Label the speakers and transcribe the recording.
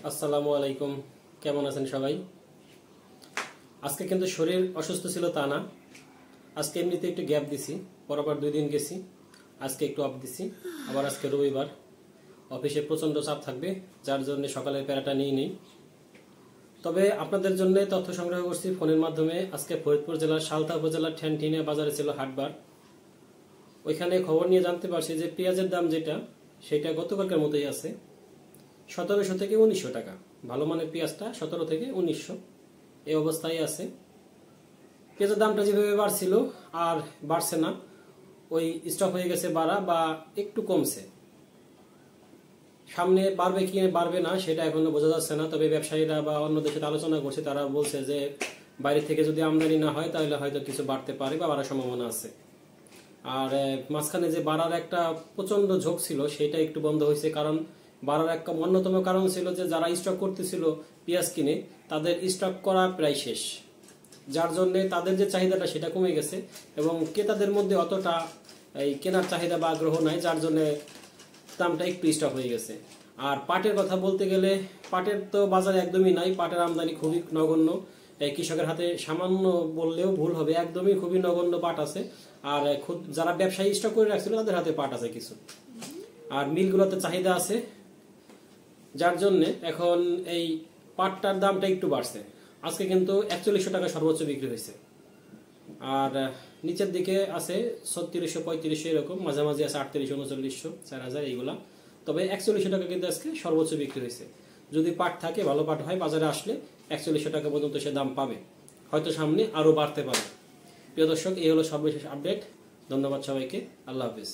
Speaker 1: আসসালামু আলাইকুম। কেমন আছেন সবাই? আজকে কিন্তু শরীর অসুস্থ ছিল তা না, আজকে এমনিতে একটু গ্যাপ দিছি। পরপর 2 দিন গেছি, আজকে একটু অফ দিছি। আবার আজকে রবিবার, অফিসে প্রচণ্ড চাপ থাকবে, যার জন্য সকালের প্যারাটা নিয়ে নেই। তবে আপনাদের জন্য তথ্য সংগ্রহ করছি ফোনের মাধ্যমে। আজকে ফরিদপুর জেলার সালতা উপজেলার ঠ্যানটিনিয়া বাজারে ছিল হাটবার। ওইখানে খবর নিয়ে জানতে পারছি যে পেঁয়াজের দাম যেটা, সেটা গতকালকের মতোই আছে, 1700 থেকে 1900 টাকা। ভালো মানের পেঁয়াজটা 17 থেকে 1900 এই অবস্থায় আছে। পেঁয়াজের দামটা যেভাবে বাড়ছিল আর বাড়ছে না, ওই স্টক হয়ে গেছে বাড়া বা একটু কমছে। সামনে বাড়বে কি বাড়বে না সেটা এখনো বোঝা যাচ্ছে না। তবে ব্যবসায়ীরা বা অন্য দেশের আলোচনা করছে, তারা বলছে যে বাইরে থেকে যদি আমদানি না হয় তাহলে হয়তো কিছু বাড়তে পারে বা বাড়ার সম্ভাবনা আছে। আর মাঝখানে যে বাড়ার একটা প্রচন্ড ঝোঁক ছিল সেটা একটু বন্ধ হয়েছে। কারণ বাড়ার একটা অন্যতম কারণ ছিল যে যারা স্টক করতেছিল পেঁয়াজ কিনে, তাদের স্টক করা প্রায় শেষ, যার জন্য তাদের যে চাহিদাটা সেটা কমে গেছে এবং ক্রেতাদের মধ্যে অতটা এই কেনার চাহিদা বা আগ্রহ নাই, যার জন্য দামটা একটু স্টক হয়ে গেছে। আর পাটের কথা বলতে গেলে, পাটের তো বাজারে একদমই নাই। পাটের আমদানি খুবই নগণ্য, কৃষকের হাতে সামান্য বললেও ভুল হবে, একদমই খুবই নগণ্য পাট আছে। আর যারা ব্যবসায়ী স্টক করে রাখছিল তাদের হাতে পাট আছে কিছু, আর মিলগুলোতে চাহিদা আছে, যার জন্য এখন এই পাটটার দামটা একটু বাড়ছে। আজকে কিন্তু 4100 টাকা সর্বোচ্চ বিক্রি হয়েছে। আর নিচের দিকে আছে 3600 3500 এরকম, মাঝামাঝি আছে 3800 3900 4000 এইগুলা। তবে 4100 টাকা কিন্তু আজকে সর্বোচ্চ বিক্রি হয়েছে। যদি পাট থাকে, ভালো পাট হয়, বাজারে আসলে 4100 টাকা পর্যন্ত সে দাম পাবে, হয়তো সামনে আরো বাড়তে পারে। প্রিয় দর্শক, এই হলো সর্বশেষ আপডেট। ধন্যবাদ সবাইকে, আল্লাহ হাফিজ।